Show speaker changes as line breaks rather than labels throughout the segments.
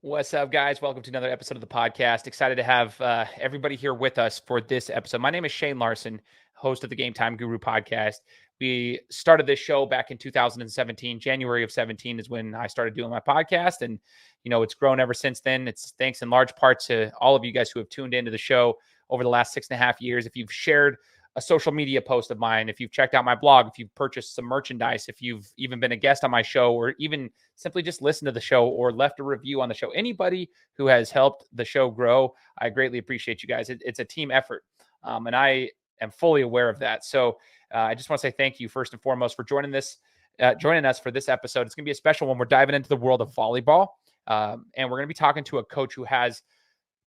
What's up, guys? Welcome to another episode of the podcast. Excited to have everybody here with us for this episode. My name is Shane Larson, host of the Gametime Guru Podcast. We started this show back in 2017. January of 17 is when I started doing my podcast. And, it's grown ever since then. It's thanks in large part to all of you guys who have tuned into the show over the last 6.5 years. If you've shared a social media post of mine, if you've checked out my blog, if you've purchased some merchandise, if you've even been a guest on my show, or even simply just listened to the show or left a review on the show, anybody who has helped the show grow, I greatly appreciate you guys. It's a team effort, and I am fully aware of that. So I just want to say thank you first and foremost for joining us for this episode. It's going to be a special one. We're diving into the world of volleyball, and we're going to be talking to a coach who has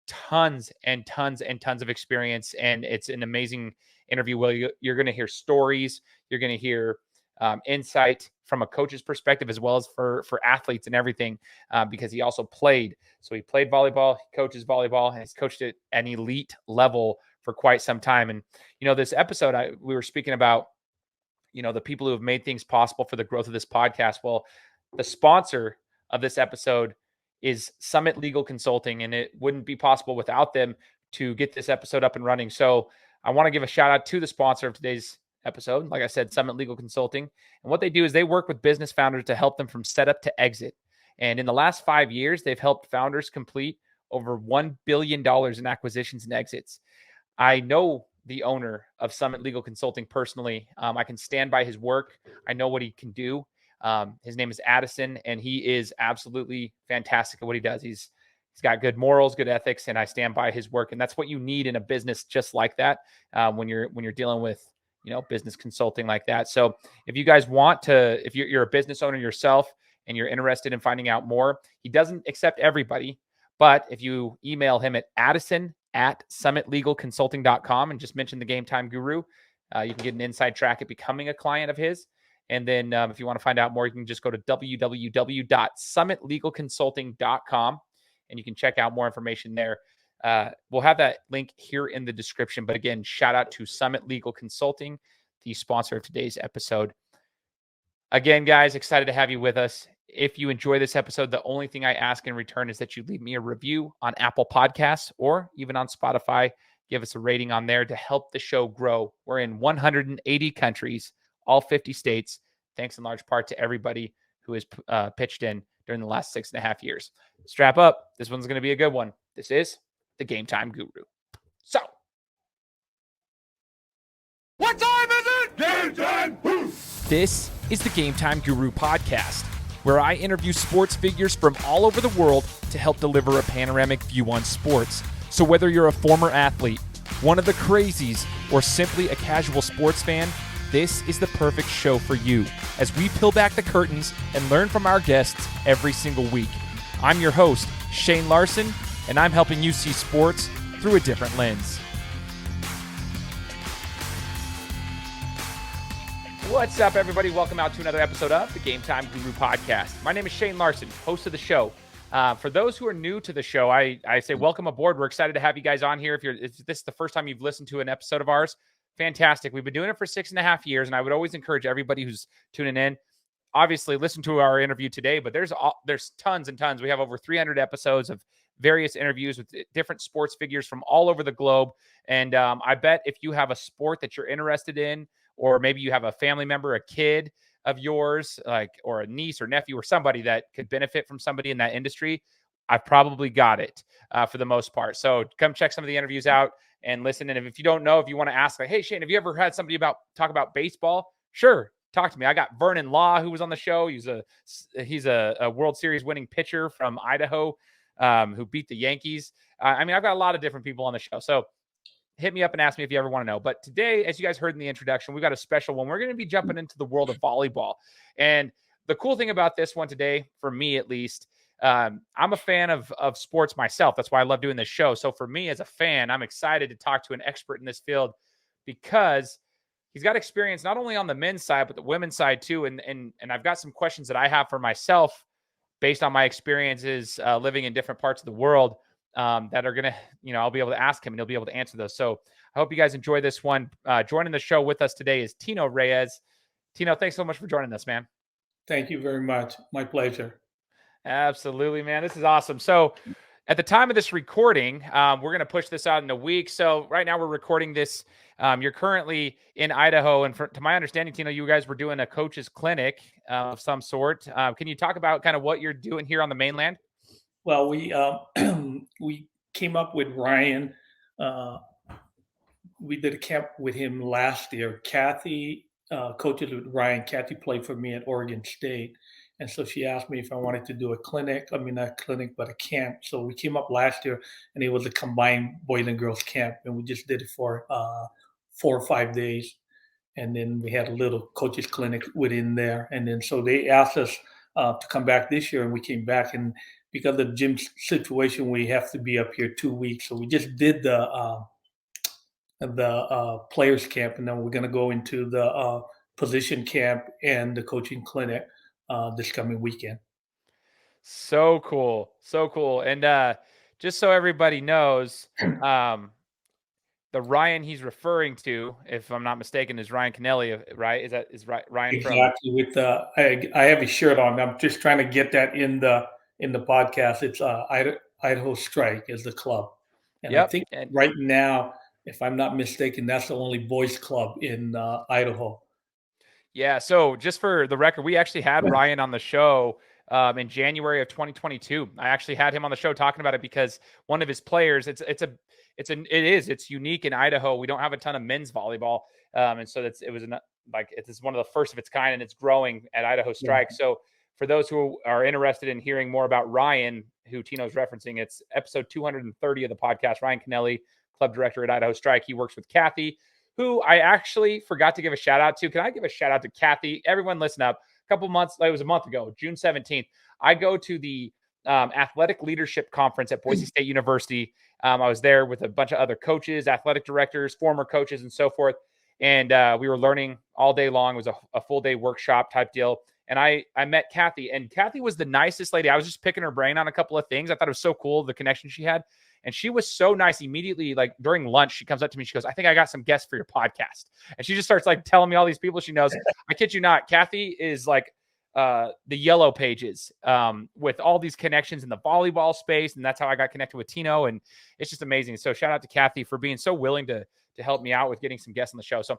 tons and tons and tons of experience, and it's an amazing interview where you're going to hear stories, you're going to hear insight from a coach's perspective, as well as for athletes and everything, because he also played. So he played volleyball, he coaches volleyball, and he's coached at an elite level for quite some time. And, this episode, we were speaking about, the people who have made things possible for the growth of this podcast. Well, the sponsor of this episode is Summit Legal Consulting, and it wouldn't be possible without them to get this episode up and running. So I want to give a shout out to the sponsor of today's episode. Like I said, Summit Legal Consulting. And what they do is they work with business founders to help them from setup to exit. And in the last 5 years, they've helped founders complete over $1 billion in acquisitions and exits. I know the owner of Summit Legal Consulting personally. I can stand by his work. I know what he can do. His name is Addison, and he is absolutely fantastic at what he does. He's got good morals, good ethics, and I stand by his work. And that's what you need in a business just like that, when you're dealing with, business consulting like that. So if you guys want to, if you're a business owner yourself and you're interested in finding out more, he doesn't accept everybody, but if you email him at addison@summitlegalconsulting.com and just mention the Gametime Guru, you can get an inside track at becoming a client of his. And then if you want to find out more, you can just go to www.summitlegalconsulting.com. and you can check out more information there. We'll have that link here in the description. But again, shout out to Summit Legal Consulting, the sponsor of today's episode. Again, guys, excited to have you with us. If you enjoy this episode, the only thing I ask in return is that you leave me a review on Apple Podcasts or even on Spotify. Give us a rating on there to help the show grow. We're in 180 countries, all 50 states. Thanks in large part to everybody who has pitched in during the last 6.5 years. Strap up. This one's going to be a good one. This is the Gametime Guru. So,
what time is it? Game time!
This is the Gametime Guru Podcast, where I interview sports figures from all over the world to help deliver a panoramic view on sports. So whether you're a former athlete, one of the crazies, or simply a casual sports fan, this is the perfect show for you as we peel back the curtains and learn from our guests every single week. I'm your host, Shane Larson, and I'm helping you see sports through a different lens. What's up, everybody? Welcome out to another episode of the Gametime Guru Podcast. My name is Shane Larson, host of the show. For those who are new to the show, I say welcome aboard. We're excited to have you guys on here. If this is the first time you've listened to an episode of ours, fantastic. We've been doing it for 6.5 years, and I would always encourage everybody who's tuning in, obviously listen to our interview today, but there's tons and tons. We have over 300 episodes of various interviews with different sports figures from all over the globe. And I bet if you have a sport that you're interested in, or maybe you have a family member, a kid of yours, or a niece or nephew or somebody that could benefit from somebody in that industry, I've probably got it for the most part. So come check some of the interviews out and listen. And if you don't know, if you want to ask, hey, Shane, have you ever had somebody talk about baseball? Sure. Talk to me. I got Vernon Law, who was on the show. He's a World Series winning pitcher from Idaho, who beat the Yankees. I've got a lot of different people on the show. So hit me up and ask me if you ever want to know. But today, as you guys heard in the introduction, we've got a special one. We're going to be jumping into the world of volleyball. And the cool thing about this one today, for me at least, I'm a fan of sports myself. That's why I love doing this show. So for me as a fan, I'm excited to talk to an expert in this field because he's got experience not only on the men's side, but the women's side too. And I've got some questions that I have for myself based on my experiences living in different parts of the world that are going to, I'll be able to ask him and he'll be able to answer those. So I hope you guys enjoy this one. Joining the show with us today is Tino Reyes. Tino, thanks so much for joining us, man.
Thank you very much. My pleasure.
Absolutely, man. This is awesome. So at the time of this recording, we're going to push this out in a week. So right now we're recording this. You're currently in Idaho. And to my understanding, Tino, you guys were doing a coach's clinic of some sort. Can you talk about kind of what you're doing here on the mainland?
Well, we we came up with Ryan. Uh, we did a camp with him last year. Kathy coaches with Ryan. Kathy played for me at Oregon State, and so she asked me if I wanted to do a clinic. I mean, not a clinic, but a camp. So we came up last year, and it was a combined boys and girls camp, and we just did it for 4 or 5 days, and then we had a little coaches clinic within there, and then so they asked us to come back this year, and we came back, and because of the gym situation, we have to be up here 2 weeks. So we just did the players camp, and then we're going to go into the position camp and the coaching clinic this coming weekend.
So cool. So cool. And just so everybody knows, the Ryan he's referring to, if I'm not mistaken, is Ryan Kennelly, right? Is Ryan
exactly
from?
With I have his shirt on. I'm just trying to get that in the podcast. It's Idaho Strike is the club, and I
Yep.
think right now, if I'm not mistaken, that's the only boys club in Idaho.
Yeah. So just for the record, we actually had Ryan on the show in January of 2022. I actually had him on the show talking about it because one of his players, it's unique in Idaho. We don't have a ton of men's volleyball, and so it's one of the first of its kind, and it's growing at Idaho Strike. Yeah. So for those who are interested in hearing more about Ryan, who Tino's referencing, it's episode 230 of the podcast. Ryan Kennelly, club director at Idaho Strike. He works with Kathy, who I actually forgot to give a shout out to. Can I give a shout out to Kathy? Everyone listen up. A couple months, it was a month ago, June 17th. I go to the athletic leadership conference at Boise State University. I was there with a bunch of other coaches, athletic directors, former coaches, and so forth. And we were learning all day long. It was a full day workshop type deal. And I met Kathy, and Kathy was the nicest lady. I was just picking her brain on a couple of things. I thought it was so cool, the connection she had. And she was so nice. Immediately, like during lunch, she comes up to me. She goes, "I think I got some guests for your podcast." And she just starts like telling me all these people she knows. I kid you not. Kathy is like the yellow pages with all these connections in the volleyball space. And that's how I got connected with Tino. And it's just amazing. So shout out to Kathy for being so willing to help me out with getting some guests on the show. So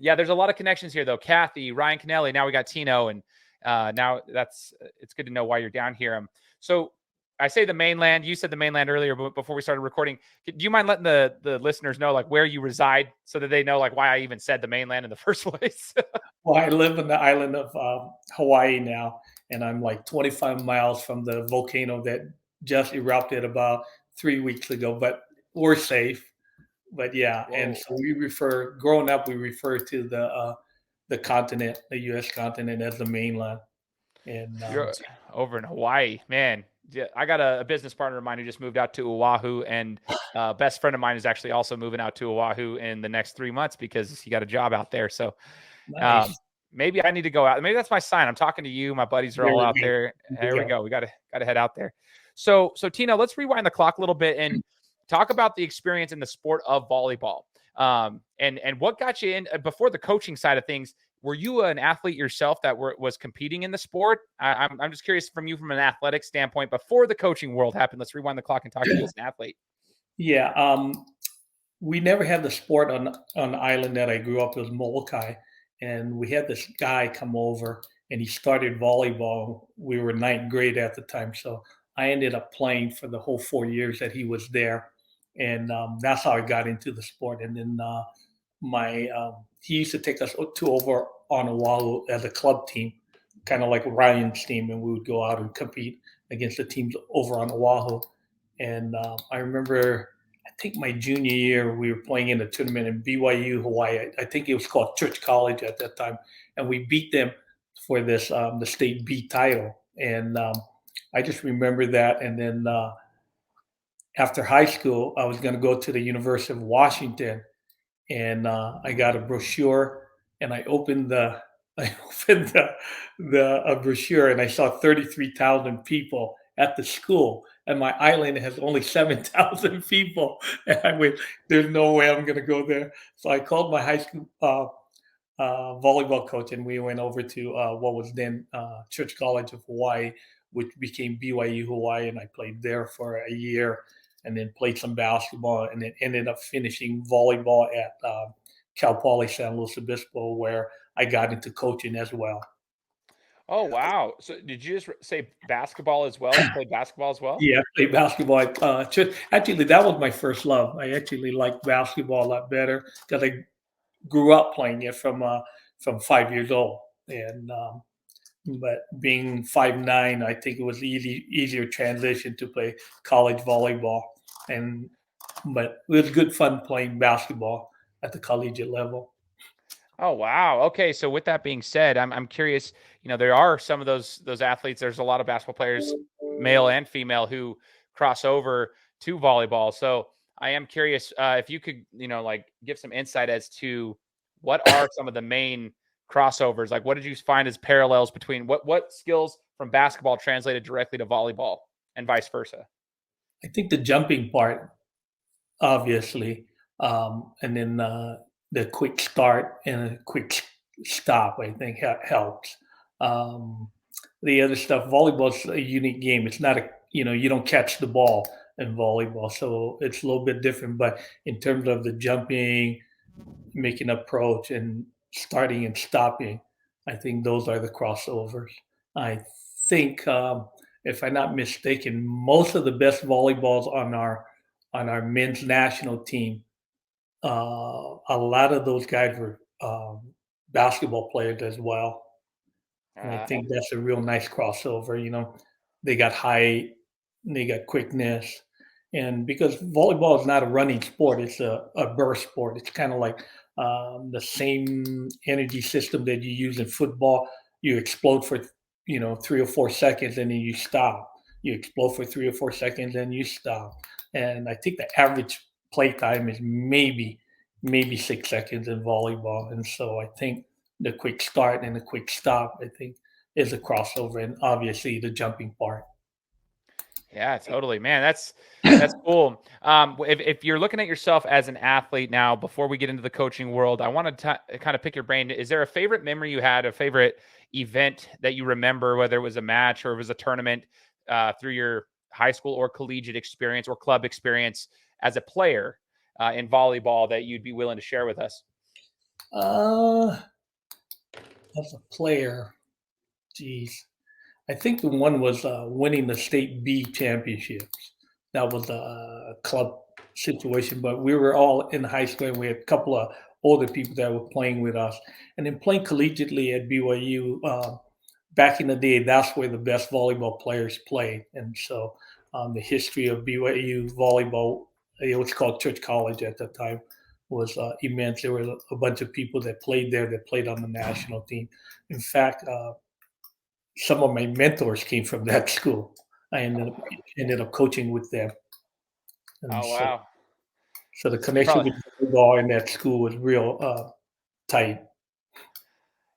yeah, there's a lot of connections here though. Kathy, Ryan Kennelly, now we got Tino. And now it's good to know why you're down here. So I say the mainland. You said the mainland earlier, but before we started recording, do you mind letting the listeners know like where you reside so that they know like why I even said the mainland in the first place?
Well, I live on the island of Hawaii now, and I'm like 25 miles from the volcano that just erupted about 3 weeks ago. But we're safe. But yeah, whoa. And so growing up, we refer to the continent, the U.S. continent, as the mainland. And
you're over in Hawaii, man. Yeah, I got a business partner of mine who just moved out to Oahu, and best friend of mine is actually also moving out to Oahu in the next 3 months because he got a job out there. So nice. Maybe I need to go out. Maybe that's my sign. I'm talking to you. My buddies are all out there. There we go. We got to head out there. So Tino, let's rewind the clock a little bit and talk about the experience in the sport of volleyball. And what got you in before the coaching side of things. Were you an athlete yourself that was competing in the sport? I'm just curious from an athletic standpoint before the coaching world happened. Let's rewind the clock and talk to you as an athlete.
Yeah, we never had the sport on the island that I grew up with, Molokai, and we had this guy come over and he started volleyball. We were ninth grade at the time, so I ended up playing for the whole 4 years that he was there, and that's how I got into the sport. And then he used to take us over on Oahu as a club team, kind of like Ryan's team, and we would go out and compete against the teams over on Oahu. And I remember, I think my junior year, we were playing in a tournament in BYU, Hawaii. I think it was called Church College at that time, and we beat them for this the state B title. And I just remember that. And then after high school, I was going to go to the University of Washington. And I got a brochure, and I opened the brochure, and I saw 33,000 people at the school, and my island has only 7,000 people. And I went, "There's no way I'm going to go there." So I called my high school volleyball coach, and we went over to what was then Church College of Hawaii, which became BYU Hawaii, and I played there for a year, and then played some basketball, and then ended up finishing volleyball at Cal Poly San Luis Obispo, where I got into coaching as well.
Oh, wow. So did you just say basketball as well? You played basketball as well?
Yeah, I played basketball. Actually, that was my first love. I actually liked basketball a lot better because I grew up playing it from 5 years old, and but being 5'9", I think it was easier transition to play college volleyball, and but it was good fun playing basketball at the collegiate level.
Oh, wow. Okay, so with that being said, I'm curious, there are some of those athletes, there's a lot of basketball players, male and female, who cross over to volleyball. So I am curious if you could, like give some insight as to what are some of the main crossovers? Like what did you find as parallels between what skills from basketball translated directly to volleyball and vice versa?
I think the jumping part, obviously, and then the quick start and a quick stop, I think helps. Um, the other stuff, volleyball's a unique game. It's not you don't catch the ball in volleyball, so it's a little bit different. But in terms of the jumping, making approach, and starting and stopping, I think those are the crossovers. I think, if I'm not mistaken, most of the best volleyballs on our men's national team, a lot of those guys were basketball players as well, and I
Uh,
think that's a real nice crossover. They got height, they got quickness, and because volleyball is not a running sport, it's a burst sport. It's kind of like the same energy system that you use in football. You explode for 3 or 4 seconds, and then you stop. You explode for 3 or 4 seconds, and you stop. And I think the average play time is maybe 6 seconds in volleyball. And so I think the quick start and the quick stop, I think, is a crossover, and obviously the jumping part.
Yeah, totally, man. That's cool. If you're looking at yourself as an athlete now, before we get into the coaching world, I want to kind of pick your brain. Is there a favorite memory you had, a favorite event that you remember, whether it was a match or it was a tournament, through your high school or collegiate experience or club experience as a player in volleyball that you'd be willing to share with us?
Uh, as a player, geez, I think the one was winning the state B championships. That was a club situation, but we were all in high school, and we had a couple of older people that were playing with us. And then playing collegiately at BYU, back in the day, that's where the best volleyball players played. And so the history of BYU volleyball, it was called Church College at that time, was immense. There were a bunch of people that played there that played on the national team. In fact, some of my mentors came from that school. I ended up coaching with them, and
Oh,
so
wow.
the
So
connection
probably,
with volleyball in that school was real tight.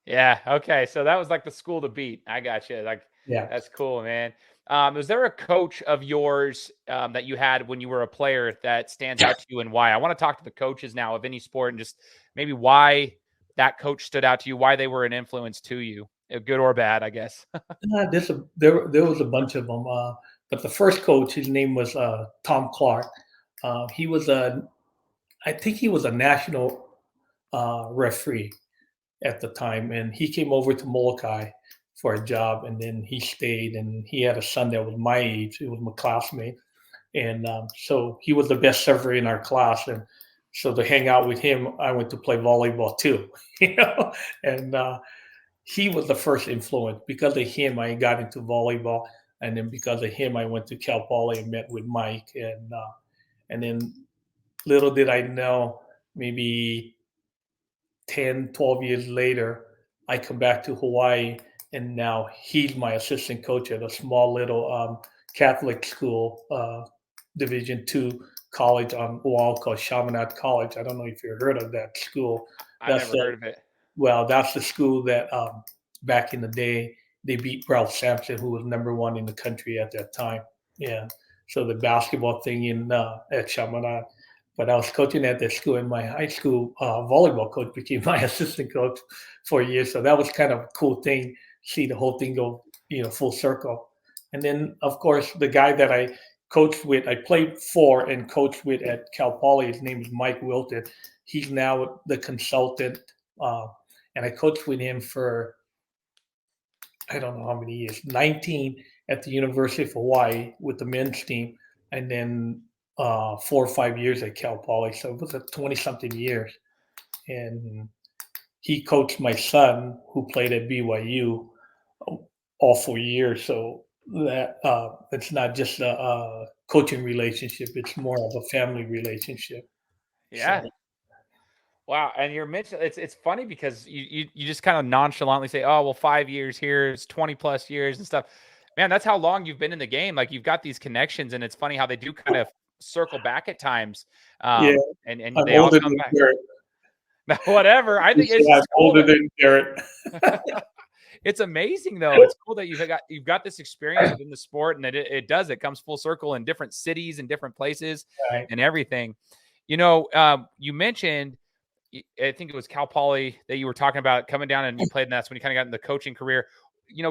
yeah. Okay. So that was like the school to beat. I got you. Like,
Yeah.
that's cool, man. Was there a coach of yours that you had when you were a player that stands out to you, and why? I want to talk to the coaches now of any sport and just maybe why that coach stood out to you, why they were an influence to you, good or bad, I guess.
There was a bunch of them, but the first coach, his name was Tom Clark. He was I think he was a national referee at the time, and he came over to Molokai for a job, and then he stayed, and he had a son that was my age. He was my classmate, and so he was the best server in our class, and so to hang out with him, I went to play volleyball too, and he was the first influence. Because of him, I got into volleyball, and then because of him, I went to Cal Poly and met with Mike, and then little did I know, maybe 10, 12 years later, I come back to Hawaii, and now he's my assistant coach at a small little Catholic school, Division II college on Oahu called Chaminade College. I don't know if you've heard of that school.
I've
That's
never
the
heard of it.
Well, that's the school that back in the day they beat Ralph Sampson, who was number one in the country at that time. Yeah. So the basketball thing in at Chaminade. but I was coaching at that school, and my high school volleyball coach became my assistant coach for a year. So that was kind of a cool thing, see the whole thing go, full circle. And then, of course, the guy that I coached with, I played for and coached with at Cal Poly. His name is Mike Wilton. He's now the consultant, and I coached with him for I don't know how many years, 19 at the University of Hawaii with the men's team, and then 4 or 5 years at Cal Poly. So it was a 20-something years. And he coached my son, who played at BYU, all 4 years. So that it's not just a coaching relationship; it's more of a family relationship.
Yeah.
So,
Wow. And you're mentioning it's funny because you just kind of nonchalantly say, oh, well, 5 years here, it's 20 plus years and stuff. Man, that's how long you've been in the game. Like you've got these connections, and it's funny how they do kind of circle back at times.
yeah,
And
I'm
they all
older
come
than
back.
Garrett.
Whatever. I think it's
Yeah, I'm
just cool
older
that
than Garrett.
it's amazing though. It's cool that you've got this experience within the sport, and it comes full circle in different cities and different places
Right.
and everything. You mentioned I think it was Cal Poly that you were talking about coming down and you played, and that's when you kind of got in the coaching career.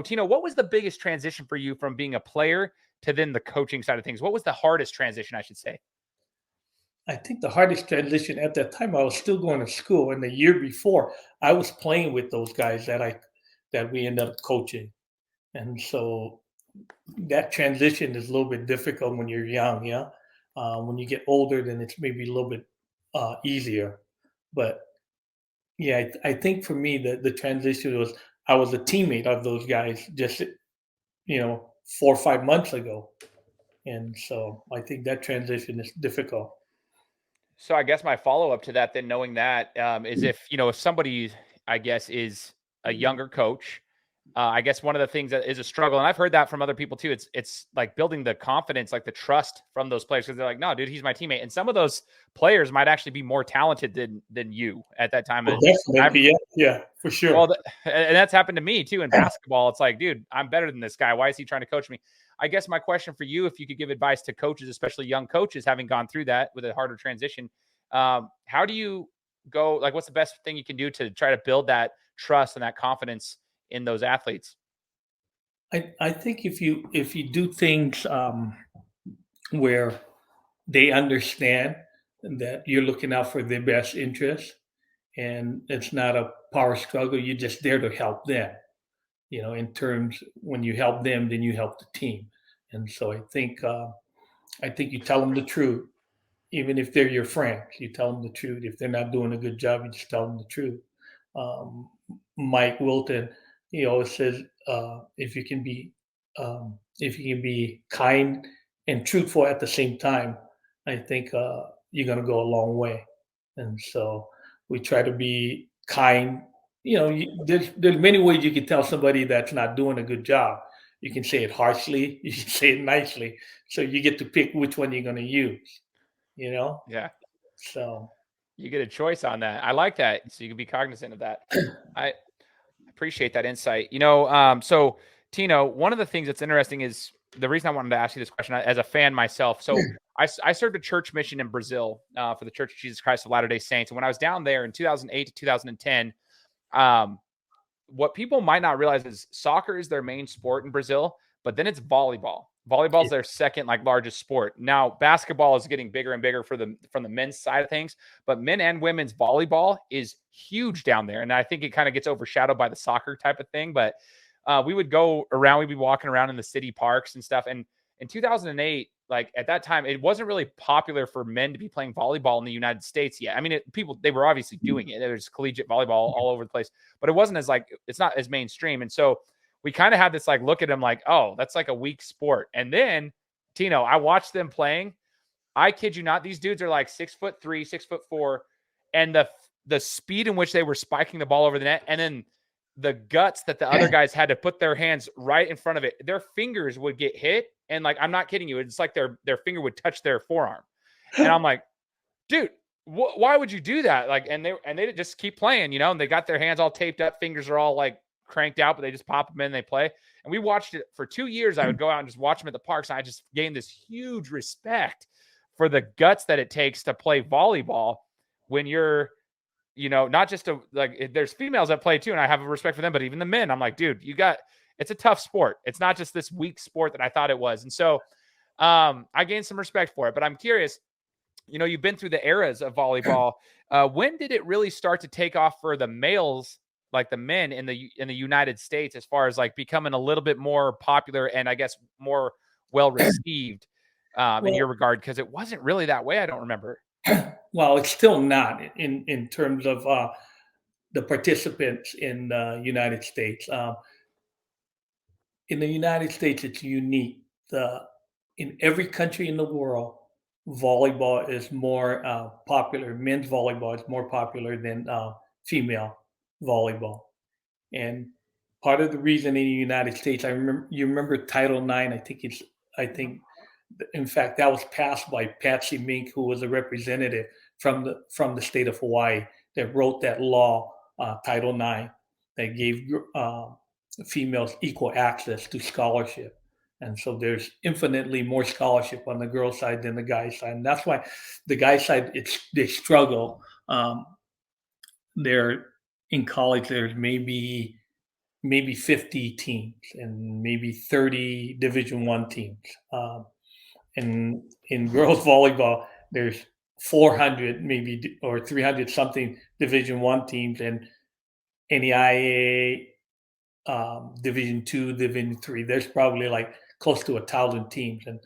Tino, what was the biggest transition for you from being a player to then the coaching side of things? What was the hardest transition, I should say?
I think the hardest transition at that time, I was still going to school, and the year before, I was playing with those guys that we ended up coaching, and so that transition is a little bit difficult when you're young. Yeah, when you get older, then it's maybe a little bit easier. But yeah, I think for me, the transition was I was a teammate of those guys just 4 or 5 months ago, and so I think that transition is difficult.
So I guess my follow up to that, then knowing that is if somebody, I guess, is a younger coach, I guess one of the things that is a struggle, and I've heard that from other people too. It's like building the confidence, like the trust from those players, because they're like, no, dude, he's my teammate, and some of those players might actually be more talented than you at that time.
Oh, definitely, yeah, for sure.
Well, and that's happened to me too in basketball. It's like, dude, I'm better than this guy. Why is he trying to coach me? I guess my question for you, if you could give advice to coaches, especially young coaches, having gone through that with a harder transition, how do you go? Like, what's the best thing you can do to try to build that trust and that confidence in those athletes?
I think if you do things where they understand that you're looking out for their best interest, and it's not a power struggle, you're just there to help them. In terms when you help them, then you help the team. And so I think you tell them the truth, even if they're your friends. You tell them the truth. If they're not doing a good job, you just tell them the truth. Um, Mike Wilton, he always says, if you can be kind and truthful at the same time, I think you're going to go a long way. And so we try to be kind. There's many ways you can tell somebody that's not doing a good job. You can say it harshly, you can say it nicely. So you get to pick which one you're going to use. You know,
Yeah,
so
you get a choice on that. I like that, so you can be cognizant of that. I appreciate that insight. So Tino, one of the things that's interesting is the reason I wanted to ask you this question as a fan myself. So I served a church mission in Brazil for the Church of Jesus Christ of Latter-day Saints. And when I was down there in 2008 to 2010, what people might not realize is soccer is their main sport in Brazil, but then it's volleyball. Volleyball is their second largest sport. Now, basketball is getting bigger and bigger from the men's side of things, but men and women's volleyball is huge down there. And I think it kind of gets overshadowed by the soccer type of thing. But we would go around, we'd be walking around in the city parks and stuff. And in 2008, at that time, it wasn't really popular for men to be playing volleyball in the United States yet. I mean, they were obviously doing it. There was collegiate volleyball all over the place, but it wasn't as it's not as mainstream. And so we kind of had this look at them oh, that's a weak sport. And then, Tino, I watched them playing. I kid you not, these dudes are 6'3", 6'4", and the speed in which they were spiking the ball over the net, and then the guts that the other guys had to put their hands right in front of it. Their fingers would get hit, and I'm not kidding you, it's their finger would touch their forearm. And I'm like, dude, why would you do that? And they just keep playing, and they got their hands all taped up, fingers are all cranked out, but they just pop them in and they play. And we watched it for 2 years. I would go out and just watch them at the parks, and I just gained this huge respect for the guts that it takes to play volleyball when you're, not just there's females that play too, and I have a respect for them, but even the men, I'm like, dude, it's a tough sport. It's not just this weak sport that I thought it was. And so I gained some respect for it, but I'm curious, you've been through the eras of volleyball. When did it really start to take off for the males, like the men in the United States, as far as like becoming a little bit more popular and I guess more well received in your regard? Because it wasn't really that way. I don't remember.
Well, it's still not in terms of the participants in the United States. In the United States, it's unique. In every country in the world, volleyball is more popular. Men's volleyball is more popular than female volleyball. And part of the reason in the United States, you remember Title IX. In fact, that was passed by Patsy Mink, who was a representative from the state of Hawaii that wrote that law, Title IX, that gave females equal access to scholarship. And so there's infinitely more scholarship on the girls' side than the guys' side. And that's why the guys' side, they struggle. They're in college, there's maybe 50 teams and maybe 30 Division I teams. And in girls volleyball, there's 400 maybe or 300 something Division I teams, and NEIA Division II, Division III. There's probably like close to 1,000 teams, and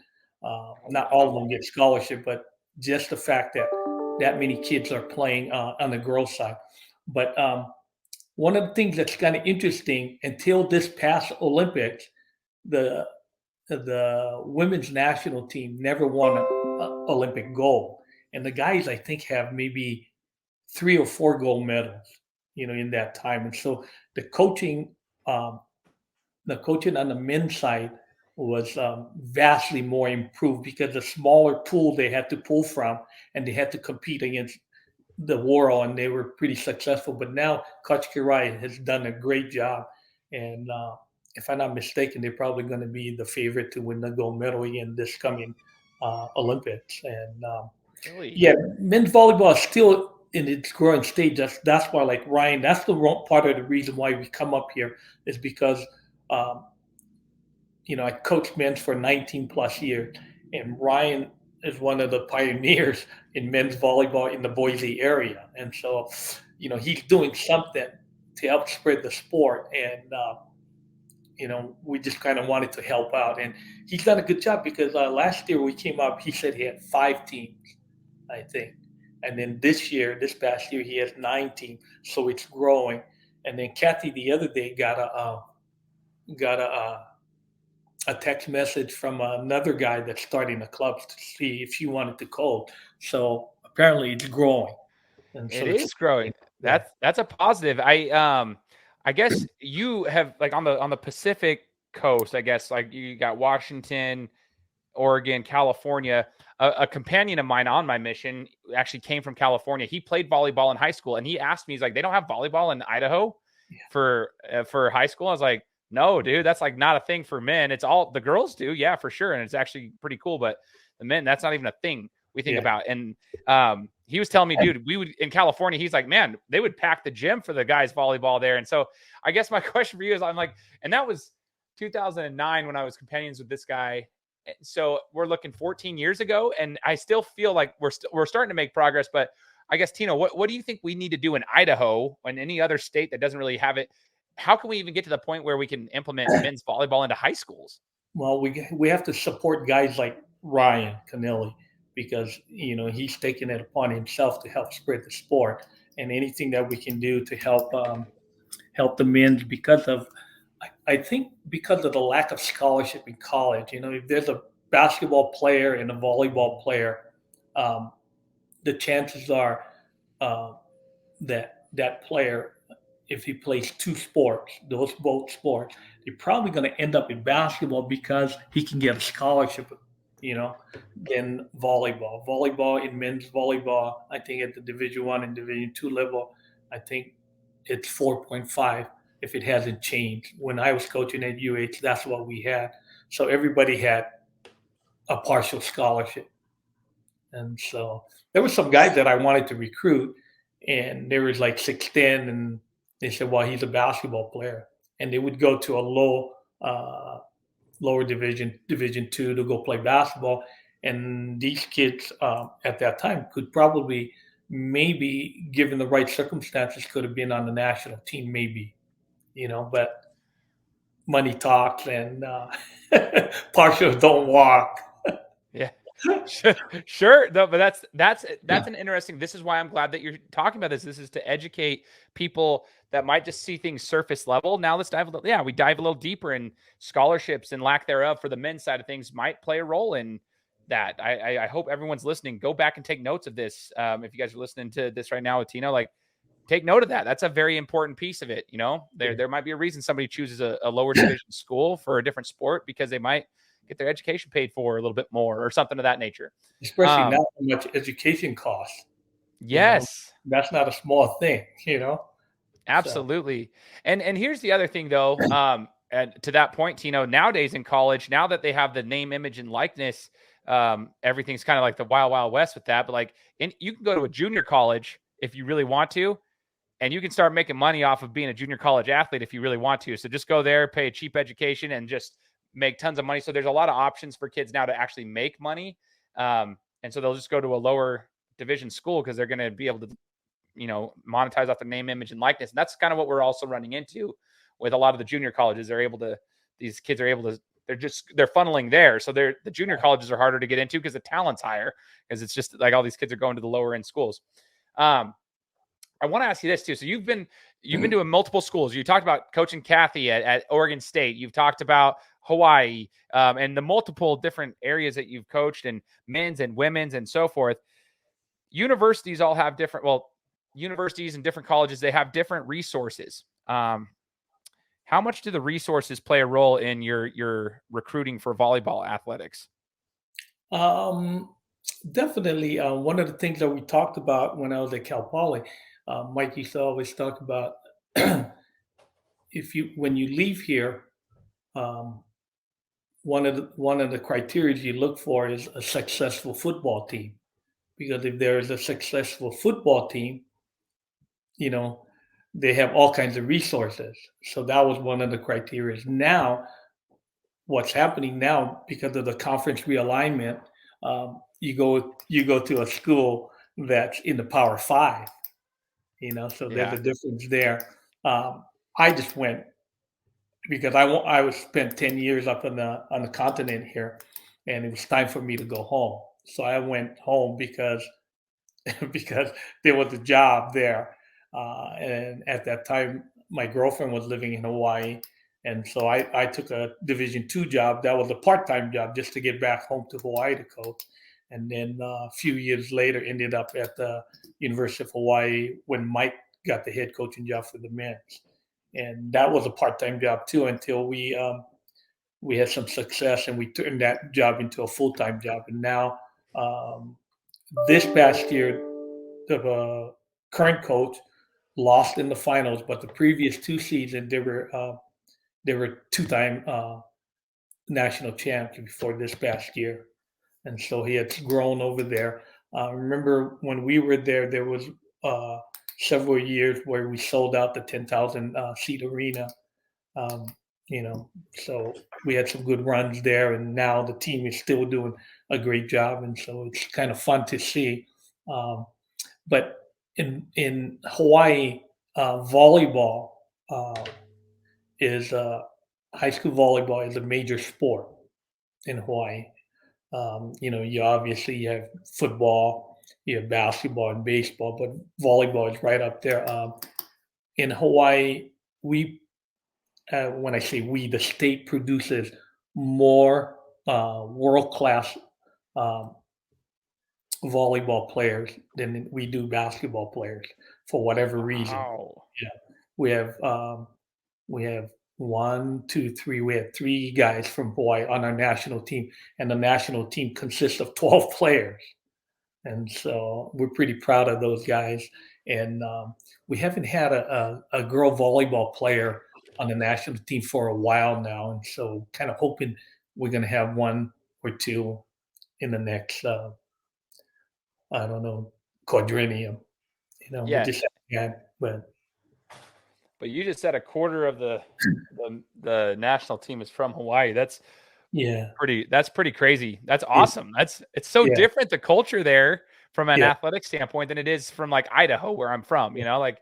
not all of them get scholarship, but just the fact that many kids are playing on the girls' side. But one of the things that's kind of interesting, until this past Olympics, the women's national team never won an Olympic gold, and the guys I think have maybe 3 or 4 gold medals, in that time. And so the coaching on the men's side was vastly more improved because the smaller pool they had to pull from, and they had to compete against the world, and they were pretty successful. But now Coach Kirai has done a great job, and if I'm not mistaken, they're probably going to be the favorite to win the gold medal in this coming Olympics. And
Really?
Yeah, men's volleyball is still in its growing stage. That's why, like Ryan, that's the part of the reason why we come up here is because, I coached men's for 19 plus years, and Ryan is one of the pioneers in men's volleyball in the Boise area. And so, he's doing something to help spread the sport. And, we just kind of wanted to help out. And he's done a good job because last year we came up, he said he had 5 teams, I think. And then this past year, he has 9 teams. So it's growing. And then Kathy the other day got a text message from another guy that's starting a club to see if she wanted to coach. So apparently it's growing.
And so it is growing. Yeah. That's a positive. I guess you have, like, on the Pacific coast, I guess, like, you got Washington, Oregon, California. A companion of mine on my mission actually came from California. He played volleyball in high school, and he asked me, he's like, they don't have volleyball in Idaho for high school. I was like, no, dude, that's like not a thing for men. It's all the girls do. Yeah, for sure. And it's actually pretty cool, but the men, that's not even a thing we think about. And he was telling me, dude, we would in California, he's like, man, they would pack the gym for the guys volleyball there. And so I guess my question for you is, I'm like, and that was 2009 when I was companions with this guy. So we're looking 14 years ago, and I still feel like we're starting to make progress. But I guess, Tino, what do you think we need to do in Idaho and any other state that doesn't really have it? How can we even get to the point where we can implement men's volleyball into high schools?
Well, we have to support guys like Ryan Canelli, because he's taken it upon himself to help spread the sport, and anything that we can do to help the men's, I think because of the lack of scholarship in college. If there's a basketball player and a volleyball player, the chances are that player, if he plays 2 sports, both sports, they're probably going to end up in basketball because he can get a scholarship, than volleyball. Volleyball in men's volleyball, I think at the Division I and Division II level, I think it's 4.5 if it hasn't changed. When I was coaching at UH, that's what we had. So everybody had a partial scholarship. And so there were some guys that I wanted to recruit, and they was like 6'10", and they said, "Well, he's a basketball player," and they would go to a lower Division two, to go play basketball. And these kids at that time could probably, maybe given the right circumstances, could have been on the national team, maybe, but money talks, and partials don't walk.
Yeah. Sure. No, but that's an interesting. This is why I'm glad that you're talking about this. This is to educate people that might just see things surface level. Now let's dive we dive a little deeper, in scholarships and lack thereof for the men's side of things might play a role in that. I hope everyone's listening. Go back and take notes of this. If you guys are listening to this right now with Tino, like, take note of that. That's a very important piece of it. There might be a reason somebody chooses a lower division school for a different sport, because they might get their education paid for a little bit more or something of that nature.
Especially now, how much education costs.
Yes.
That's not a small thing,
Absolutely. So. And here's the other thing, though. And to that point, Tino, nowadays in college, now that they have the name, image, and likeness, everything's kind of like the wild, wild west with that. But like, you can go to a junior college if you really want to, and you can start making money off of being a junior college athlete if you really want to. So just go there, pay a cheap education, and just make tons of money. So there's a lot of options for kids now to actually make money. And so they'll just go to a lower division school because they're going to be able to, monetize off their name, image, and likeness. And that's kind of what we're also running into with a lot of the junior colleges. These kids are able to, they're funneling there. So the junior colleges are harder to get into because the talent's higher, because it's just like all these kids are going to the lower end schools. I want to ask you this too. So you've been doing multiple schools. You talked about coaching Kathy at Oregon State. You've talked about Hawaii, and the multiple different areas that you've coached, and men's and women's and so forth. Universities all have universities and different colleges, they have different resources. How much do the resources play a role in your recruiting for volleyball athletics?
Definitely. One of the things that we talked about when I was at Cal Poly, Mike used to always talk about when you leave here, one of the criteria you look for is a successful football team, because if there is a successful football team, they have all kinds of resources. So that was one of the criteria. Now, what's happening now, because of the conference realignment, you go to a school that's in the Power Five, so there's a difference there. I just went because I was spent 10 years up on the continent here, and it was time for me to go home. So I went home because there was a job there, and at that time my girlfriend was living in Hawaii, and so I took a Division II job that was a part-time job just to get back home to Hawaii to coach. And then a few years later, ended up at the University of Hawaii when Mike got the head coaching job for the men's. And that was a part-time job too, until we had some success and we turned that job into a full-time job. And now this past year, the current coach lost in the finals, but the previous two seasons they were two-time national champions before this past year. And so he had grown over there. Remember when we were there, there was several years where we sold out the 10,000 seat arena. So we had some good runs there, and now the team is still doing a great job. And so it's kind of fun to see. But in Hawaii, volleyball is high school volleyball is a major sport in Hawaii. You obviously you have football, you have basketball and baseball, but volleyball is right up there. In Hawaii, when I say we, the state produces more world-class volleyball players than we do basketball players for whatever reason.
Wow.
Yeah, we have one, two, three. We have three guys from Hawaii on our national team, and the national team consists of 12 players. And so we're pretty proud of those guys. And we haven't had a girl volleyball player on the national team for a while now. And so kind of hoping we're going to have one or two in the next I don't know, quadrennium. We
Yeah.
just had, but
But you just said a quarter of the national team is from Hawaii.
yeah,
That's pretty crazy. That's
it,
awesome. It's so
yeah,
different, the culture there from an
yeah.
athletic standpoint than it is from like Idaho where I'm from, like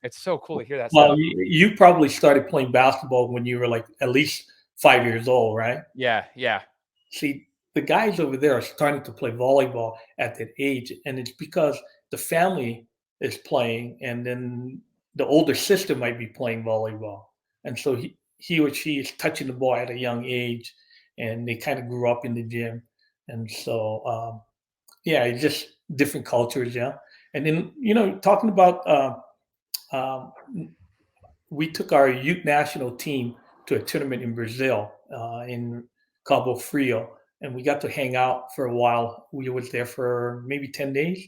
it's so cool to hear that
Well,
stuff.
you probably started playing basketball when you were like at least 5 years old, right?
Yeah, yeah.
See, the guys over there are starting to play volleyball at that age, and it's because the family is playing, and then the older sister might be playing volleyball, and so he or she is touching the ball at a young age, and they kind of grew up in the gym, and so yeah, it's just different cultures, yeah. And then talking about um, we took our youth national team to a tournament in Brazil, in Cabo Frio, and we got to hang out for a while. We was there for maybe 10 days,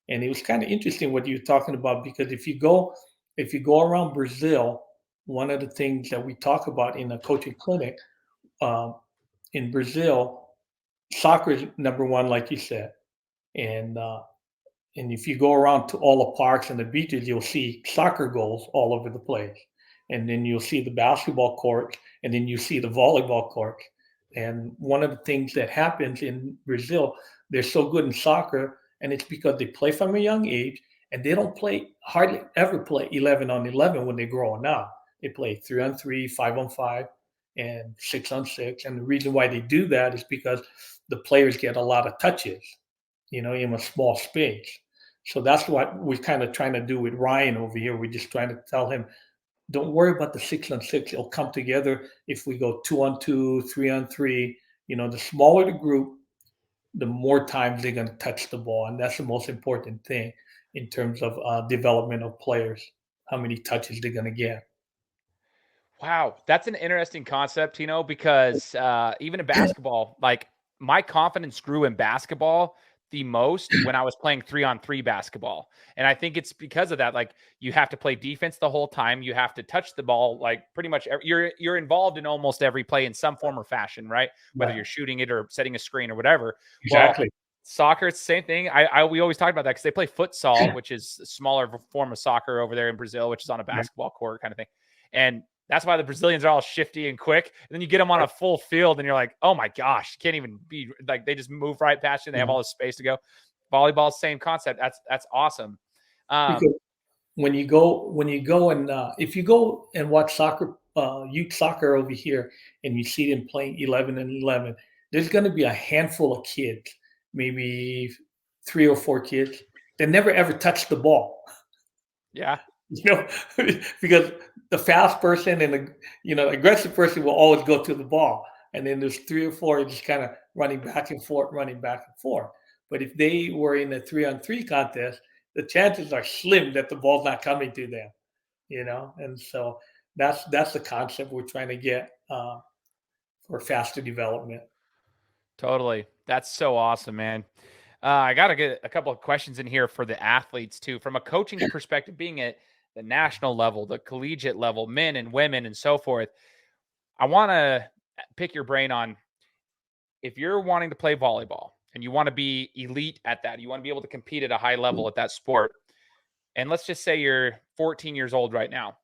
and it was kind of interesting what you were talking about because if you go around Brazil, one of the things that we talk about in a coaching clinic um, in Brazil, soccer is number one, like you said, and and if you go around to all the parks and the beaches, you'll see soccer goals all over the place. And then you'll see the basketball court, and then you see the volleyball court. And one of the things that happens in Brazil, they're so good in soccer, and it's because they play from a young age, and they don't play hardly ever play 11 on 11 when they're growing up. They play 3-on-3, 5-on-5, and 6-on-6. And the reason why they do that is because the players get a lot of touches, in a small space. So that's what we're kind of trying to do with Ryan over here. We're just trying to tell him, don't worry about the 6-on-6. It'll come together if we go 2-on-2, 3-on-3. The smaller the group, the more times they're going to touch the ball. And that's the most important thing in terms of development of players, how many touches they're going to get.
Wow, that's an interesting concept, because even in basketball, like my confidence grew in basketball the most when I was playing 3-on-3 basketball. And I think it's because of that. Like you have to play defense the whole time. You have to touch the ball like pretty much you're involved in almost every play in some form or fashion, right? Whether
Right.
you're shooting it or setting a screen or whatever. Well,
Exactly.
soccer, it's the same thing. We always talk about that because they play futsal, which is a smaller form of soccer over there in Brazil, which is on a
Right.
basketball court kind of thing. And that's why the Brazilians are all shifty and quick. And then you get them on a full field and you're like, oh my gosh, can't even be like, they just move right past you. And they have all this space to go. Volleyball, same concept. That's awesome.
Because when you go and if you go and watch soccer, youth soccer over here, and you see them playing 11 and 11, there's going to be a handful of kids, maybe 3 or 4 kids that never ever touch the ball.
Yeah.
Because the fast person and the aggressive person will always go to the ball, and then there's 3 or 4 just kind of running back and forth, running back and forth. But if they were in a 3-on-3 contest, the chances are slim that the ball's not coming to them. And so that's the concept we're trying to get for faster development.
Totally. That's so awesome, man. I got to get a couple of questions in here for the athletes too, from a coaching perspective, being at the national level, the collegiate level, men and women and so forth. I want to pick your brain on if you're wanting to play volleyball and you want to be elite at that, you want to be able to compete at a high level at that sport. And let's just say you're 14 years old right now.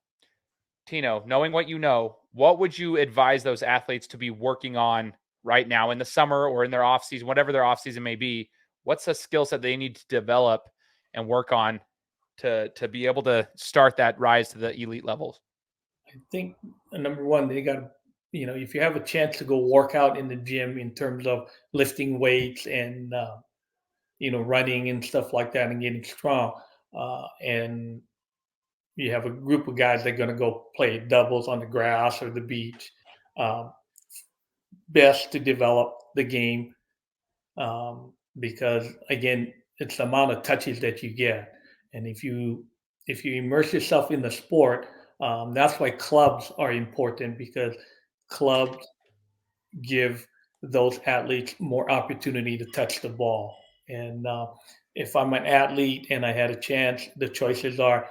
Tino, knowing what you know, what would you advise those athletes to be working on right now in the summer or in their off season, whatever their off season may be? What's a skill set they need to develop and work on to be able to start that rise to the elite levels?
I think number one, they got if you have a chance to go work out in the gym in terms of lifting weights and running and stuff like that and getting strong, and you have a group of guys that are going to go play doubles on the grass or the beach. Um, Best to develop the game, because again, it's the amount of touches that you get, and if you immerse yourself in the sport, that's why clubs are important because clubs give those athletes more opportunity to touch the ball. And if I'm an athlete and I had a chance, the choices are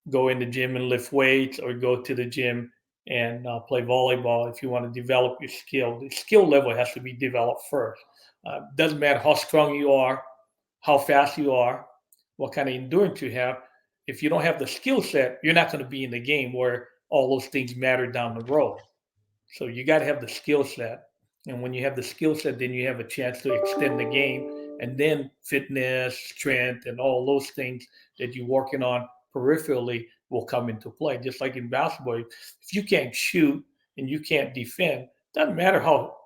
go in the gym and lift weights or go to the gym and play volleyball. If you want to develop your skill, the skill level has to be developed first. Doesn't matter how strong you are, how fast you are, what kind of endurance you have. If you don't have the skill set, you're not going to be in the game where all those things matter down the road. So you got to have the skill set. And when you have the skill set, then you have a chance to extend the game. And then fitness, strength, and all those things that you're working on peripherally will come into play. Just like in basketball, if you can't shoot and you can't defend, doesn't matter how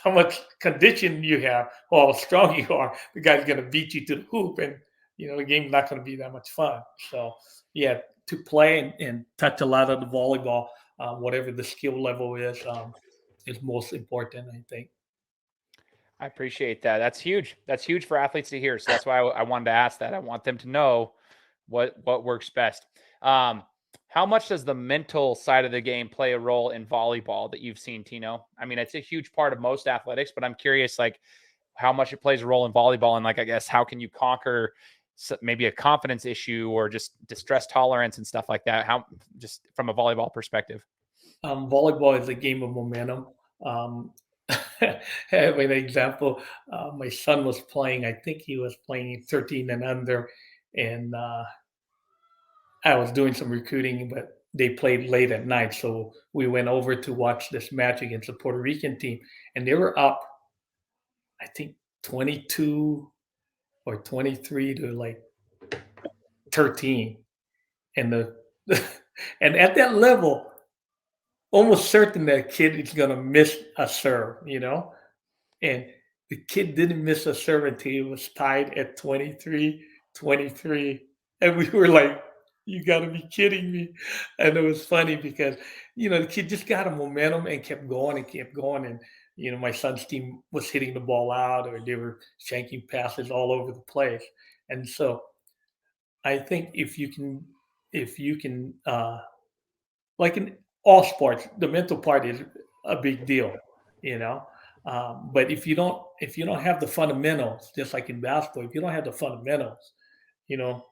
much condition you have or how strong you are, the guy's going to beat you to the hoop, and the game's not going to be that much fun. So yeah, to play and touch a lot of the volleyball, whatever the skill level is most important, I think.
I appreciate that. That's huge. That's huge for athletes to hear. So that's why I wanted to ask that. I want them to know what works best. How much does the mental side of the game play a role in volleyball that you've seen, Tino? I mean, it's a huge part of most athletics, but I'm curious, like, how much it plays a role in volleyball, and, like, I guess, how can you conquer maybe a confidence issue or just distress tolerance and stuff like that? How, just from a volleyball perspective?
Volleyball is a game of momentum. I have an example. My son was playing. I think he was playing 13 and under, and I was doing some recruiting, but they played late at night. So we went over to watch this match against a Puerto Rican team, and they were up, I think, 22 or 23 to like 13. And and at that level, almost certain that kid is going to miss a serve. And the kid didn't miss a serve until he was tied at 23-23. And we were like, you got to be kidding me. And it was funny because, the kid just got a momentum and kept going and kept going. And, my son's team was hitting the ball out, or they were shanking passes all over the place. And so I think if you can, like in all sports, the mental part is a big deal, you know. But if you don't have the fundamentals, just like in basketball, if you don't have the fundamentals, you know,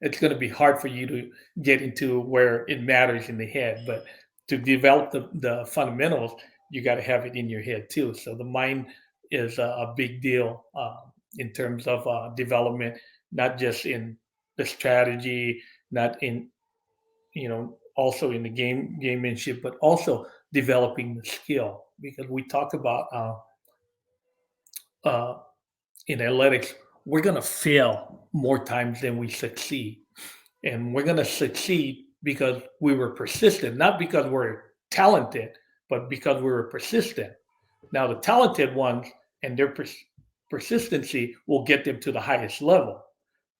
it's going to be hard for you to get into where it matters in the head. But to develop the fundamentals, you got to have it in your head too. So the mind is a big deal in terms of development, not just in the strategy, not in also in the gamemanship, but also developing the skill. Because we talk about uh, in athletics, we're going to fail more times than we succeed, and we're going to succeed because we were persistent, not because we're talented, but because we were persistent. Now, the talented ones and their persistency will get them to the highest level.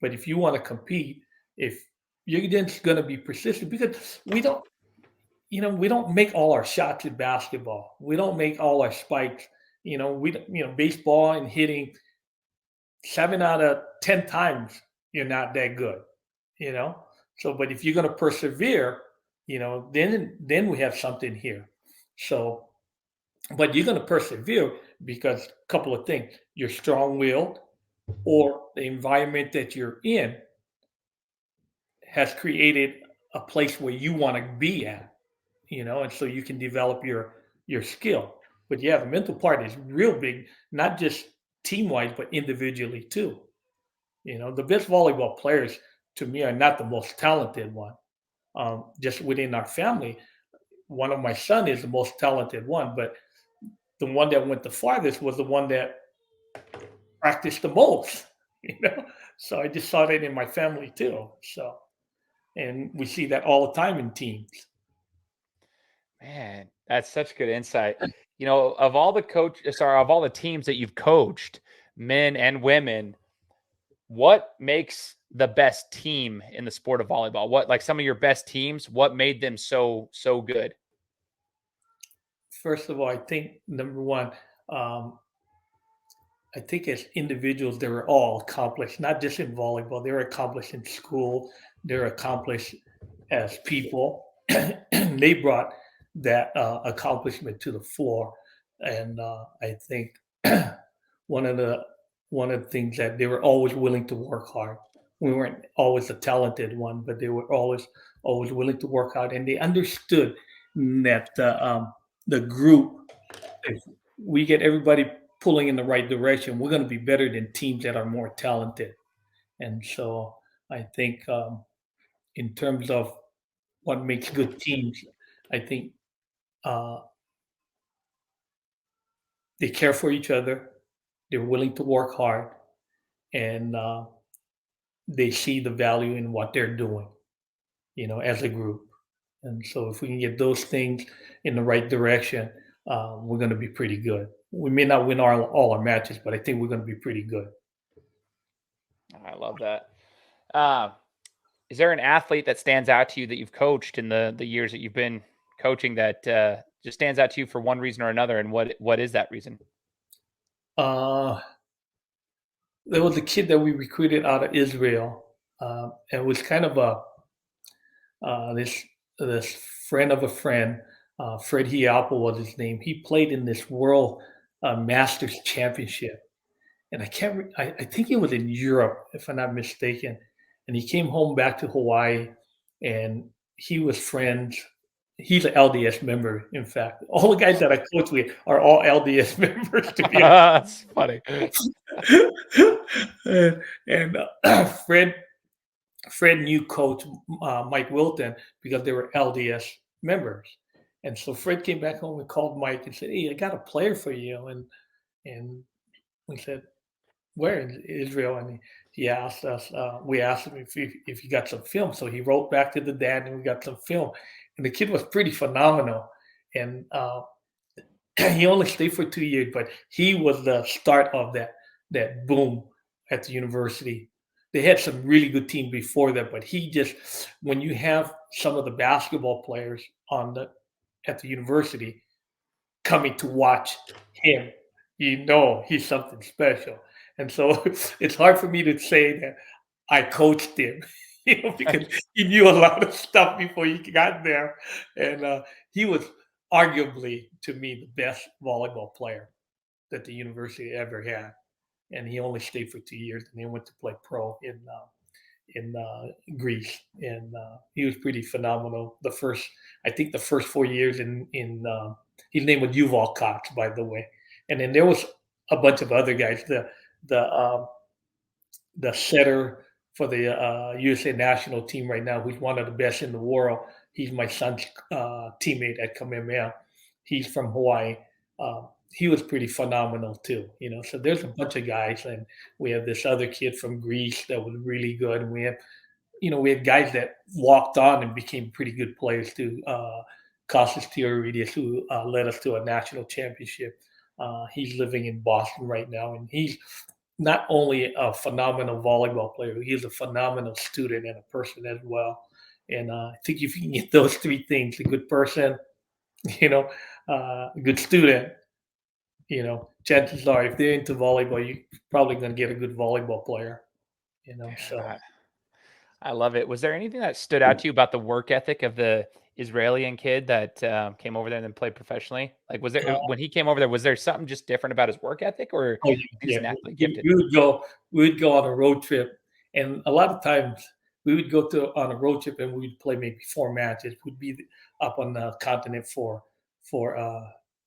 But if you want to compete, if you're just going to be persistent, because we don't make all our shots in basketball. We don't make all our spikes. Baseball and hitting 7 out of 10 times, you're not that good. You know. So, but if you're going to persevere, then we have something here. So, but you're going to persevere because a couple of things: you're strong-willed, or the environment that you're in has created a place where you want to be at. And so you can develop your skill. But yeah, the mental part is real big, not just team wise, but individually too. The best volleyball players to me are not the most talented one. Just within our family, one of my son is the most talented one, but the one that went the farthest was the one that practiced the most. You know, so I just saw that in my family too. So, and we see that all the time in teams.
Man, that's such good insight. Of all the of all the teams that you've coached, men and women, what makes the best team in the sport of volleyball? What, like, some of your best teams, what made them so good?
First of all, I think number one, um, I think as individuals, they were all accomplished, not just in volleyball. They were accomplished in school. They're accomplished as people. They brought that accomplishment to the floor, and I think one of the one of the things that they were always willing to work hard. We weren't always a talented one, but they were always willing to work hard, and they understood that the group, if we get everybody pulling in the right direction, we're going to be better than teams that are more talented. And so I think in terms of what makes good teams, I think uh, they care for each other, they're willing to work hard, and they see the value in what they're doing, as a group. And so if we can get those things in the right direction, we're going to be pretty good. We may not win all our matches, but I think we're going to be pretty good.
I love that. Uh, is there an athlete that stands out to you that you've coached in the years that you've been coaching that just stands out to you for one reason or another? And what is that reason?
There was a kid that we recruited out of Israel. And it was kind of this friend of a friend, Fred Hialpa was his name. He played in this World Masters Championship, and I think it was in Europe, if I'm not mistaken. And he came home back to Hawaii, and he was friends. He's an LDS member, in fact. All the guys that I coach with are all LDS members, to be
That's funny.
and Fred knew Coach Mike Wilton because they were LDS members. And so Fred came back home and called Mike and said, "Hey, I got a player for you." And we said, "Where in Israel?" And he asked us. We asked him if he got some film. So he wrote back to the dad, and we got some film. And the kid was pretty phenomenal. And he only stayed for 2 years, but he was the start of that boom at the university. They had some really good teams before that, but when you have some of the basketball players at the university coming to watch him, he's something special. And so it's hard for me to say that I coached him, because he knew a lot of stuff before he got there. And he was arguably, to me, the best volleyball player that the university ever had. And he only stayed for 2 years, and then went to play pro in Greece. And he was pretty phenomenal. I think the first 4 years in his name was Yuval Cox, by the way. And then there was a bunch of other guys. The setter for the USA national team right now, who's one of the best in the world. He's my son's teammate at Kamehameha. He's from Hawaii. He was pretty phenomenal too, So there's a bunch of guys, and we have this other kid from Greece that was really good, and we had guys that walked on and became pretty good players too. Kostas Theoridis, who led us to a national championship. He's living in Boston right now, and he's not only a phenomenal volleyball player, he's a phenomenal student and a person as well. And I think if you can get those three things, a good person, a good student, chances are if they're into volleyball, you're probably going to get a good volleyball player, so.
I love it. Was there anything that stood out to you about the work ethic of the Israeli kid that came over there and then played professionally? Like, when he came over there, was there something just different about his work ethic, or he's an athlete gifted?
We would go on a road trip, and a lot of times we would go on a road trip and we'd play maybe 4 matches. We'd be up on the continent for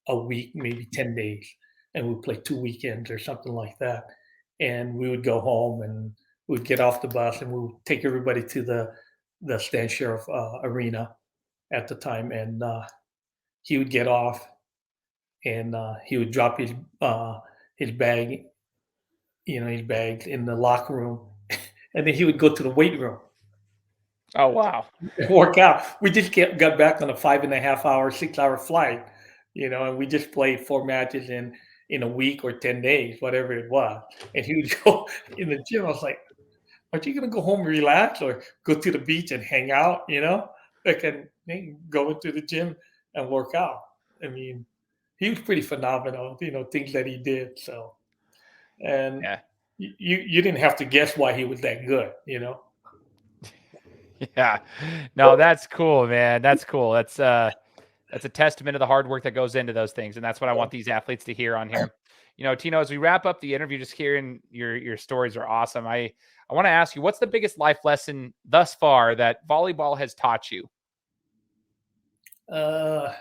a week, maybe 10 days, and we'd play 2 weekends or something like that. And we would go home, and we'd get off the bus, and we would take everybody to the Stan Sheriff Arena at the time, and he would get off, and he would drop his bag, his bags in the locker room, and then he would go to the weight room.
Oh wow!
Work out. We just got back on a 5.5-hour, 6-hour flight, and we just played 4 matches in a week or 10 days, whatever it was. And he would go in the gym. I was like, "Aren't you going to go home and relax, or go to the beach and hang out?" Like, and go into the gym and work out. I mean, he was pretty phenomenal. Things that he did. So, and
yeah.
You didn't have to guess why he was that good.
Yeah, no, that's cool, man. That's cool. That's a testament to the hard work that goes into those things, and that's what I want these athletes to hear on here. Tino, as we wrap up the interview, just hearing your stories are awesome. I want to ask you, what's the biggest life lesson thus far that volleyball has taught you?
I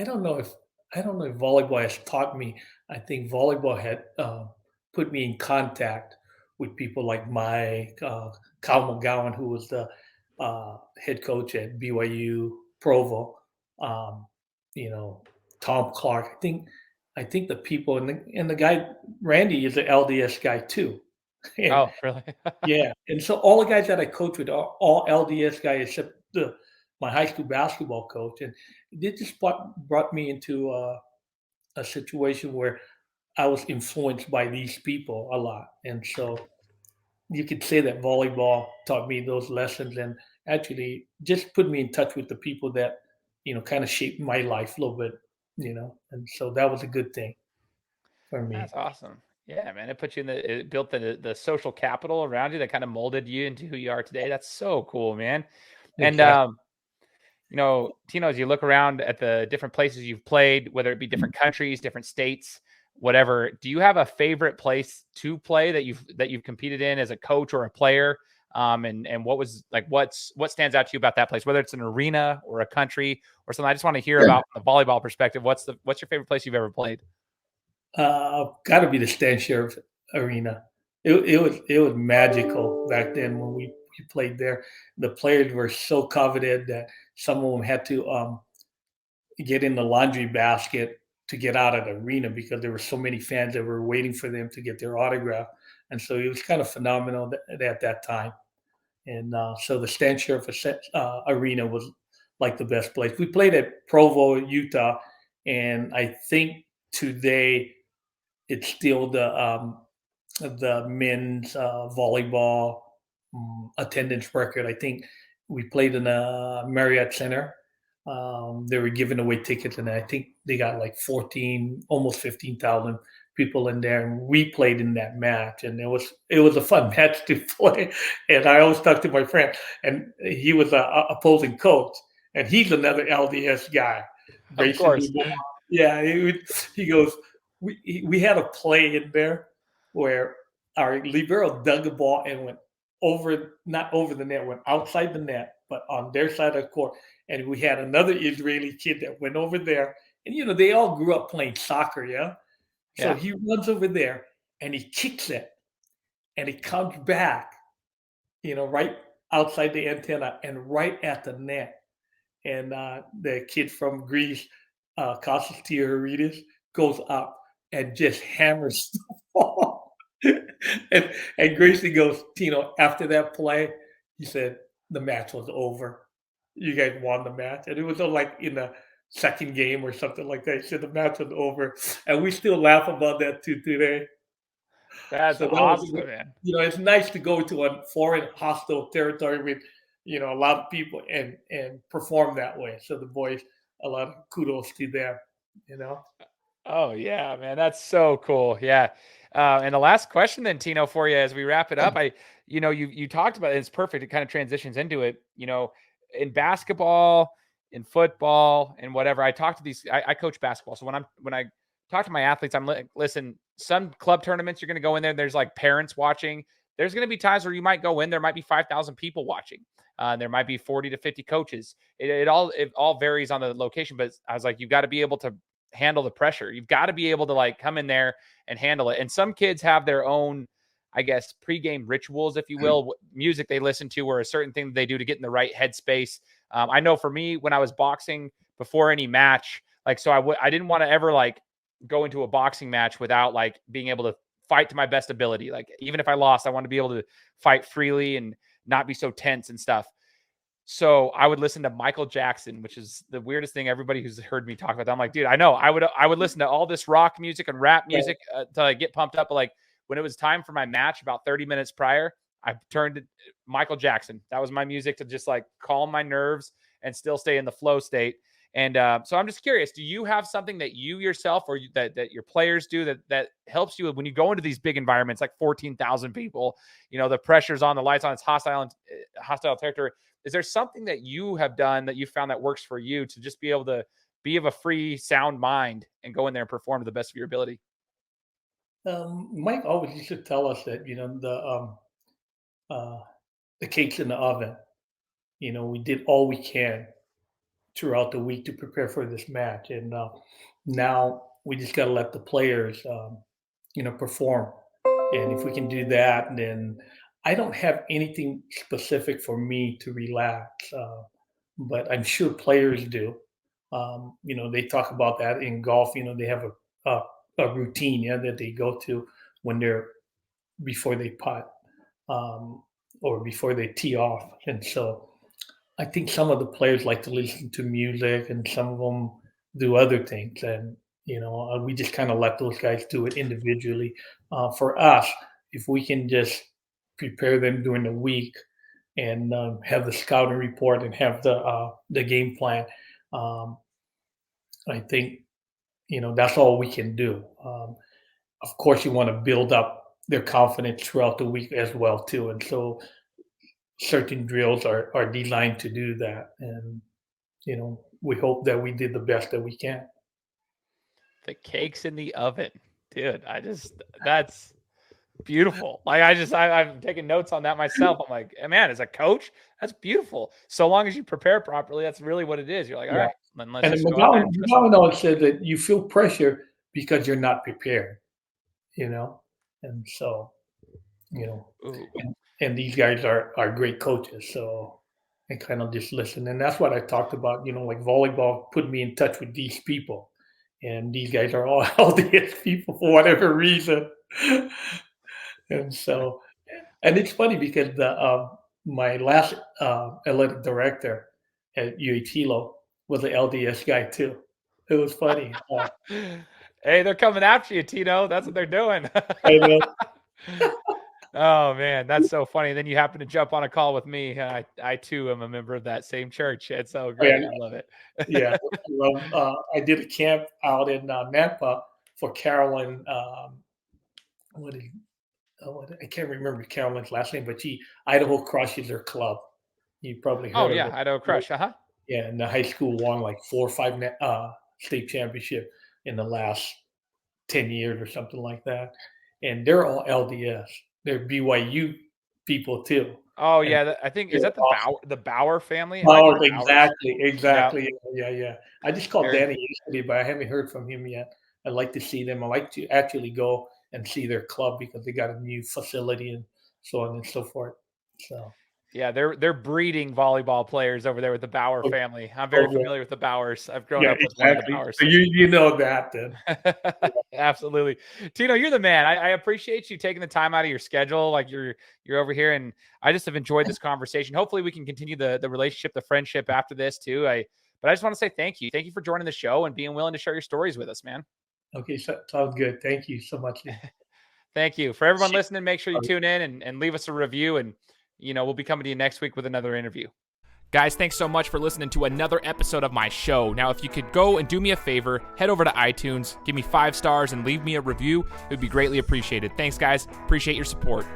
don't know if I don't know if volleyball has taught me. I think volleyball had put me in contact with people like Mike, Cal McGowan, who was the head coach at BYU Provo. Um, you know, Tom Clark. I think the people and the guy Randy is the LDS guy too. And
Oh, really?
yeah, and so all the guys that I coach with are all LDS guys except my high school basketball coach, and it just brought me into a situation where I was influenced by these people a lot, and so you could say that volleyball taught me those lessons, and actually just put me in touch with the people that kind of shaped my life a little bit, and so that was a good thing for me.
That's awesome. Yeah, man. It put you in it built the social capital around you that kind of molded you into who you are today. That's so cool, man. And
Exactly.
Tino, as you look around at the different places you've played, whether it be different countries, different states, whatever, do you have a favorite place to play that you've competed in as a coach or a player? And what was like what stands out to you about that place, whether it's an arena or a country or something? I just want to hear about the volleyball perspective. What's your favorite place you've ever played?
Got to be the Stan Sheriff Arena. It was magical back then when we played there. The players were so coveted that some of them had to get in the laundry basket to get out of the arena because there were so many fans that were waiting for them to get their autograph, and so it was kind of phenomenal at that time. And so the Stan Sheriff Arena was like the best place. We played at Provo, Utah, and I think today it's still the men's volleyball attendance record. I think we played in a Marriott Center. They were giving away tickets, and I think they got like 14, almost 15,000 people in there. And we played in that match, and it was a fun match to play. And I always talk to my friend, and he was a opposing coach, and he's another LDS guy,
Of
Grayson.
course.
Yeah, he goes. We had a play in there where our libero dug the ball and went over, not over the net, went outside the net, but on their side of the court. And we had another Israeli kid that went over there. And, they all grew up playing soccer, yeah? So
Yeah.
he runs over there and he kicks it and it comes back, right outside the antenna and right at the net. And the kid from Greece, Kostas Theodoridis, goes up and just hammers the ball. and Gracie goes, after that play, he said the match was over. You guys won the match. And it was like in the second game or something like that. He said the match was over. And we still laugh about that too today.
That's
So that was,
awesome, man.
it's nice to go to a foreign hostile territory with, a lot of people and perform that way. So the boys, a lot of kudos to them.
Oh yeah, man, that's so cool. Yeah. And the last question then, Tino, for you as we wrap it up, you talked about it, it's perfect. It kind of transitions into it. In basketball, in football, and whatever. I talk to these. I coach basketball, so when I talk to my athletes, I'm like, listen. Some club tournaments you're going to go in there. There's like parents watching. There's going to be times where you might go in. There might be 5,000 people watching. There might be 40 to 50 coaches. It all varies on the location. But I was like, you got to be able to handle the pressure. You've got to be able to like come in there and handle it. And some kids have their own, I guess, pregame rituals, if you will, music they listen to or a certain thing that they do to get in the right headspace. I know for me, when I was boxing before any match, like, so I didn't want to ever like go into a boxing match without like being able to fight to my best ability. Like, even if I lost, I want to be able to fight freely and not be so tense and stuff. So I would listen to Michael Jackson, which is the weirdest thing. Everybody who's heard me talk about that, I'm like, dude, I know I would listen to all this rock music and rap music to like get pumped up. But like when it was time for my match, about 30 minutes prior, I turned to Michael Jackson. That was my music to just like calm my nerves and still stay in the flow state. And so I'm just curious, do you have something that you yourself or that your players do that helps you when you go into these big environments, like 14,000 people, the pressure's on, the lights on, it's hostile territory. Is there something that you have done that you found that works for you to just be able to be of a free, sound mind and go in there and perform to the best of your ability?
Mike always used to tell us that uh, the cake's in the oven. We did all we can throughout the week to prepare for this match, and now we just got to let the players, perform. And if we can do that, then I don't have anything specific for me to relax, but I'm sure players do. They talk about that in golf. They have a routine, that they go to when they're before they putt, or before they tee off. And so I think some of the players like to listen to music, and some of them do other things. And we just kind of let those guys do it individually. For us, if we can just prepare them during the week and have the scouting report and have the game plan, I think that's all we can do. Of course, you want to build up their confidence throughout the week as well too, and so certain drills are designed to do that. And we hope that we did the best that we can.
The cake's in the oven, dude. That's beautiful. Like I'm taking notes on that myself. I'm like, man, as a coach, that's beautiful. So long as you prepare properly, that's really what it is. You're like, all right, then let's
And
just go out there and
McGowan said that you feel pressure because you're not prepared, and so, and these guys are great coaches. So I kind of just listen. And that's what I talked about, like volleyball put me in touch with these people. And these guys are all LDS people for whatever reason. And so, and it's funny because my last athletic director at Hilo was an LDS guy too. It was funny.
Hey, they're coming after you, Tino. That's what they're doing.
I know.
Oh man, that's so funny. And then you happen to jump on a call with me. I too am a member of that same church. It's so great. I love it.
Yeah, I did a camp out in Nampa for Carolyn. I can't remember Carolyn's last name, but Idaho Crush is her club. You probably heard of it.
Idaho Crush.
Yeah, and the high school won like 4 or 5 state championship in the last 10 years or something like that. And they're all LDS. They're BYU people too.
Oh yeah, I think is that the Bauer family?
Oh, exactly. Yeah. I just called
Very
Danny yesterday, but I haven't heard from him yet. I'd like to see them. I like to actually go and see their club because they got a new facility and so on and so forth. So
yeah, they're breeding volleyball players over there with the Bauer family. I'm very familiar with the Bauers. I've grown up with one of the Bauers.
So you know that then.
Absolutely. Tino, you're the man. I appreciate you taking the time out of your schedule. Like you're over here, and I just have enjoyed this conversation. Hopefully we can continue the relationship, the friendship after this too. But I just want to say thank you. Thank you for joining the show and being willing to share your stories with us, man.
Okay, sounds good. Thank you so much.
Thank you. For everyone listening, make sure you tune in and leave us a review, and we'll be coming to you next week with another interview. Guys, thanks so much for listening to another episode of my show. Now, if you could go and do me a favor, head over to iTunes, give me 5 stars, and leave me a review. It would be greatly appreciated. Thanks, guys. Appreciate your support.